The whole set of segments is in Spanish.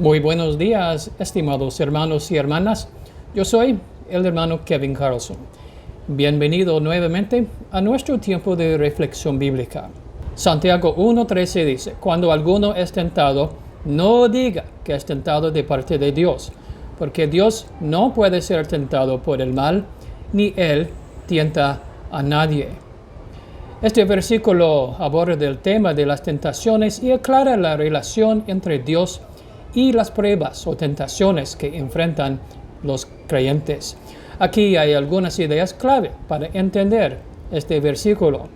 Muy buenos días, estimados hermanos y hermanas. Yo soy el hermano Kevin Carlson. Bienvenido nuevamente a nuestro tiempo de reflexión bíblica. Santiago 1:13 dice: cuando alguno es tentado, no diga que es tentado de parte de Dios, porque Dios no puede ser tentado por el mal, ni Él tienta a nadie. Este versículo aborda el tema de las tentaciones y aclara la relación entre Dios y las pruebas o tentaciones que enfrentan los creyentes. Aquí hay algunas ideas clave para entender este versículo.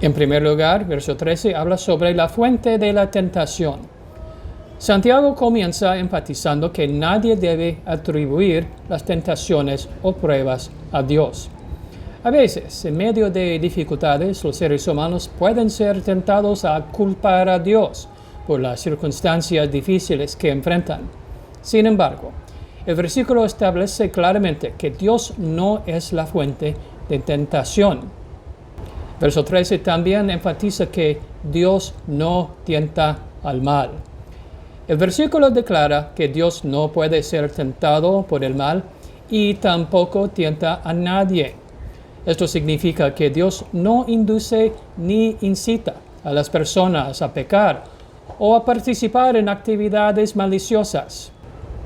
En primer lugar, verso 13 habla sobre la fuente de la tentación. Santiago comienza enfatizando que nadie debe atribuir las tentaciones o pruebas a Dios. A veces, en medio de dificultades, los seres humanos pueden ser tentados a culpar a Dios por las circunstancias difíciles que enfrentan. Sin embargo, el versículo establece claramente que Dios no es la fuente de tentación. Verso 13 también enfatiza que Dios no tienta al mal. El versículo declara que Dios no puede ser tentado por el mal y tampoco tienta a nadie. Esto significa que Dios no induce ni incita a las personas a pecar o a participar en actividades maliciosas.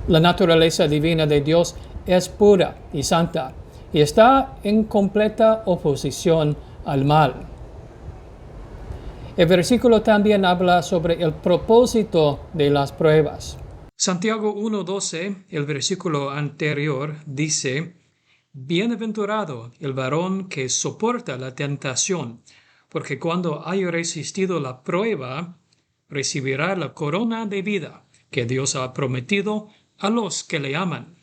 La naturaleza divina de Dios es pura y santa y está en completa oposición al mal. El versículo también habla sobre el propósito de las pruebas. Santiago 1:12, el versículo anterior, dice: bienaventurado el varón que soporta la tentación, porque cuando haya resistido la prueba, recibirá la corona de vida que Dios ha prometido a los que le aman.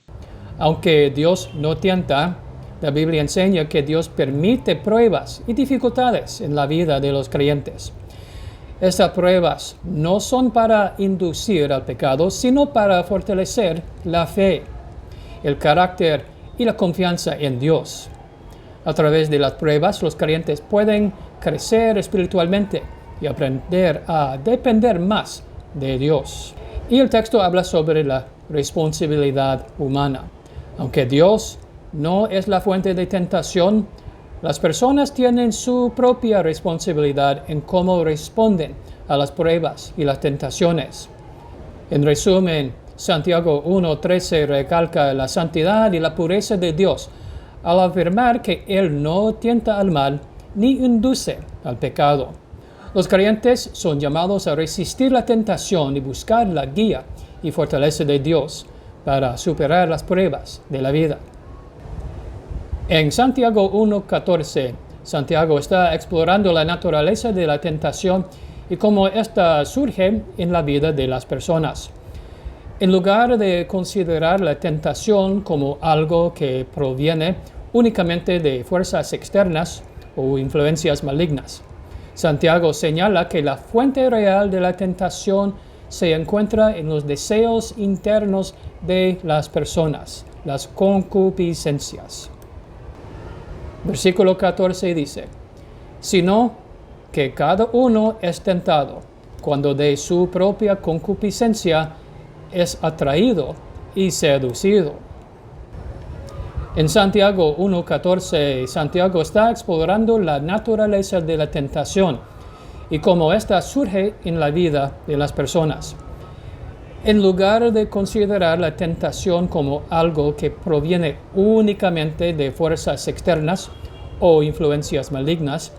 Aunque Dios no tienta, la Biblia enseña que Dios permite pruebas y dificultades en la vida de los creyentes. Estas pruebas no son para inducir al pecado, sino para fortalecer la fe, el carácter y la confianza en Dios. A través de las pruebas, los creyentes pueden crecer espiritualmente y aprender a depender más de Dios. Y el texto habla sobre la responsabilidad humana. Aunque Dios no es la fuente de tentación, las personas tienen su propia responsabilidad en cómo responden a las pruebas y las tentaciones. En resumen, Santiago 1:13 recalca la santidad y la pureza de Dios al afirmar que Él no tienta al mal ni induce al pecado. Los creyentes son llamados a resistir la tentación y buscar la guía y fortaleza de Dios para superar las pruebas de la vida. En Santiago 1:14, Santiago está explorando la naturaleza de la tentación y cómo ésta surge en la vida de las personas. En lugar de considerar la tentación como algo que proviene únicamente de fuerzas externas o influencias malignas, Santiago señala que la fuente real de la tentación se encuentra en los deseos internos de las personas, las concupiscencias. Versículo 14 dice: sino que cada uno es tentado cuando de su propia concupiscencia es atraído y seducido. En Santiago 1:14, Santiago está explorando la naturaleza de la tentación y cómo ésta surge en la vida de las personas. En lugar de considerar la tentación como algo que proviene únicamente de fuerzas externas o influencias malignas,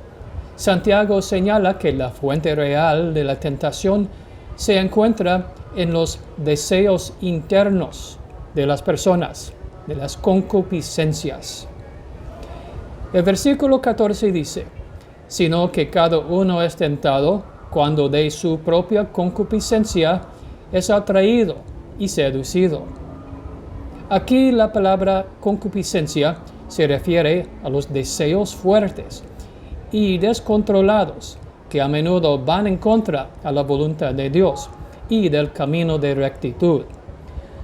Santiago señala que la fuente real de la tentación se encuentra en los deseos internos de las personas, de las concupiscencias. El versículo 14 dice: sino que cada uno es tentado cuando de su propia concupiscencia es atraído y seducido. Aquí la palabra concupiscencia se refiere a los deseos fuertes y descontrolados que a menudo van en contra a la voluntad de Dios y del camino de rectitud.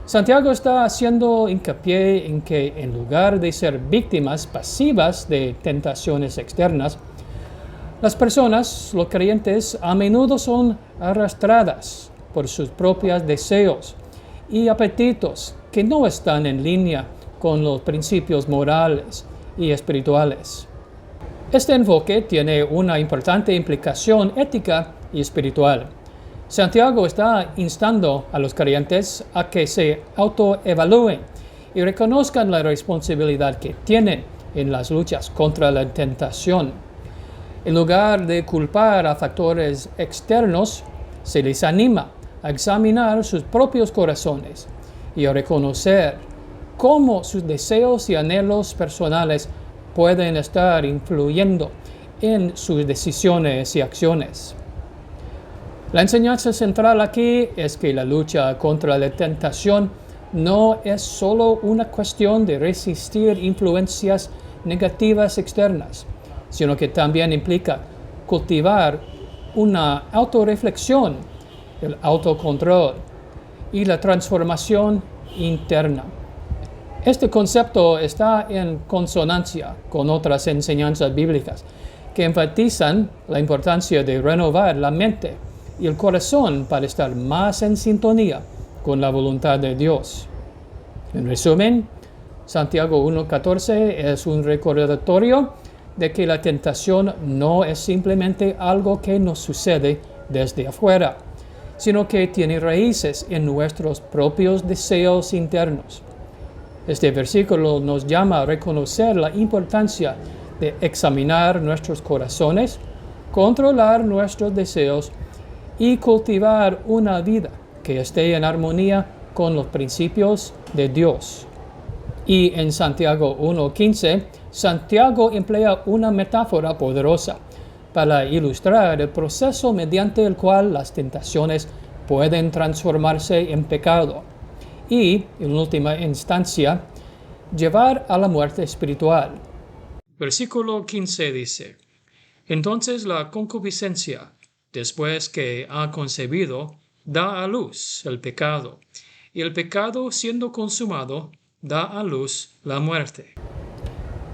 Santiago está haciendo hincapié en que en lugar de ser víctimas pasivas de tentaciones externas, las personas, los creyentes, a menudo son arrastradas por sus propios deseos y apetitos que no están en línea con los principios morales y espirituales. Este enfoque tiene una importante implicación ética y espiritual. Santiago está instando a los creyentes a que se autoevalúen y reconozcan la responsabilidad que tienen en las luchas contra la tentación. En lugar de culpar a factores externos, se les anima a examinar sus propios corazones y a reconocer cómo sus deseos y anhelos personales pueden estar influyendo en sus decisiones y acciones. La enseñanza central aquí es que la lucha contra la tentación no es solo una cuestión de resistir influencias negativas externas, sino que también implica cultivar una autorreflexión, el autocontrol y la transformación interna. Este concepto está en consonancia con otras enseñanzas bíblicas que enfatizan la importancia de renovar la mente y el corazón para estar más en sintonía con la voluntad de Dios. En resumen, Santiago 1:14 es un recordatorio de que la tentación no es simplemente algo que nos sucede desde afuera, sino que tiene raíces en nuestros propios deseos internos. Este versículo nos llama a reconocer la importancia de examinar nuestros corazones, controlar nuestros deseos y cultivar una vida que esté en armonía con los principios de Dios. Y en Santiago 1:15, Santiago emplea una metáfora poderosa para ilustrar el proceso mediante el cual las tentaciones pueden transformarse en pecado y, en última instancia, llevar a la muerte espiritual. Versículo 15 dice: Entonces la concupiscencia, después que ha concebido, da a luz el pecado, y el pecado, siendo consumado, da a luz la muerte.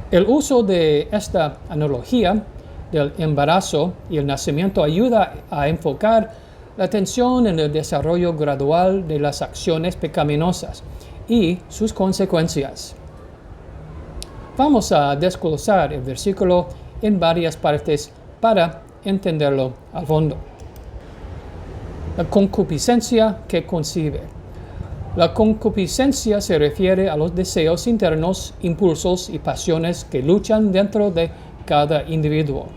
El uso de esta analogía del embarazo y el nacimiento ayuda a enfocar la atención en el desarrollo gradual de las acciones pecaminosas y sus consecuencias. Vamos a desglosar el versículo en varias partes para entenderlo a fondo. La concupiscencia que concibe. La concupiscencia se refiere a los deseos internos, impulsos y pasiones que luchan dentro de cada individuo.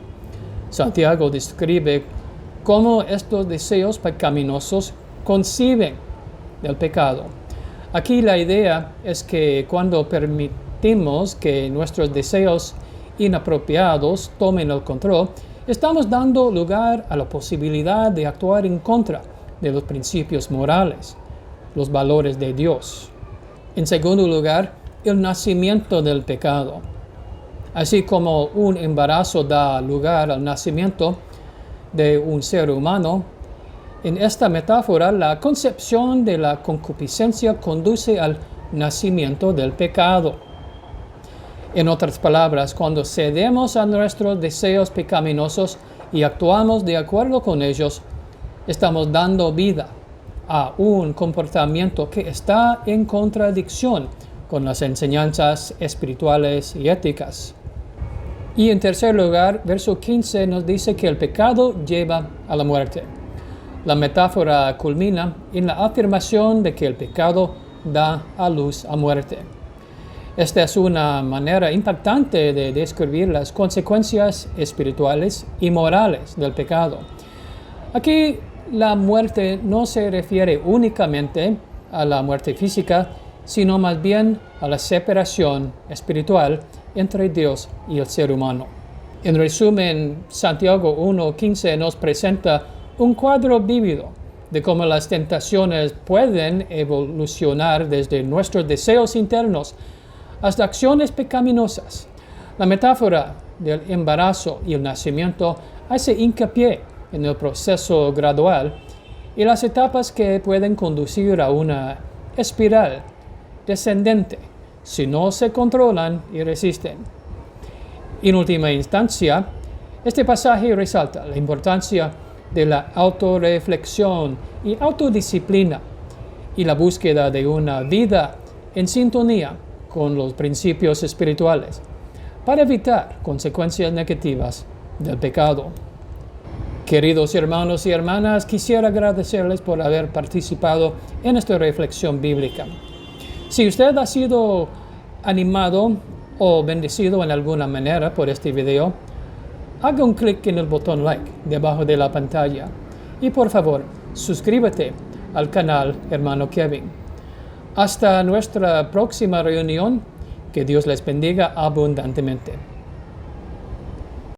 Santiago describe cómo estos deseos pecaminosos conciben el pecado. Aquí la idea es que cuando permitimos que nuestros deseos inapropiados tomen el control, estamos dando lugar a la posibilidad de actuar en contra de los principios morales, los valores de Dios. En segundo lugar, el nacimiento del pecado. Así como un embarazo da lugar al nacimiento de un ser humano, en esta metáfora la concepción de la concupiscencia conduce al nacimiento del pecado. En otras palabras, cuando cedemos a nuestros deseos pecaminosos y actuamos de acuerdo con ellos, estamos dando vida a un comportamiento que está en contradicción con las enseñanzas espirituales y éticas. Y en tercer lugar, verso 15 nos dice que el pecado lleva a la muerte. La metáfora culmina en la afirmación de que el pecado da a luz a muerte. Esta es una manera impactante de describir las consecuencias espirituales y morales del pecado. Aquí la muerte no se refiere únicamente a la muerte física, sino más bien a la separación espiritual entre Dios y el ser humano. En resumen, Santiago 1:15 nos presenta un cuadro vívido de cómo las tentaciones pueden evolucionar desde nuestros deseos internos hasta acciones pecaminosas. La metáfora del embarazo y el nacimiento hace hincapié en el proceso gradual y las etapas que pueden conducir a una espiral descendente si no se controlan y resisten. En última instancia, este pasaje resalta la importancia de la autorreflexión y autodisciplina y la búsqueda de una vida en sintonía con los principios espirituales para evitar consecuencias negativas del pecado. Queridos hermanos y hermanas, quisiera agradecerles por haber participado en esta reflexión bíblica. Si usted ha sido animado o bendecido en alguna manera por este video, haga un clic en el botón like debajo de la pantalla y por favor, suscríbete al canal Hermano Kevin. Hasta nuestra próxima reunión, que Dios les bendiga abundantemente.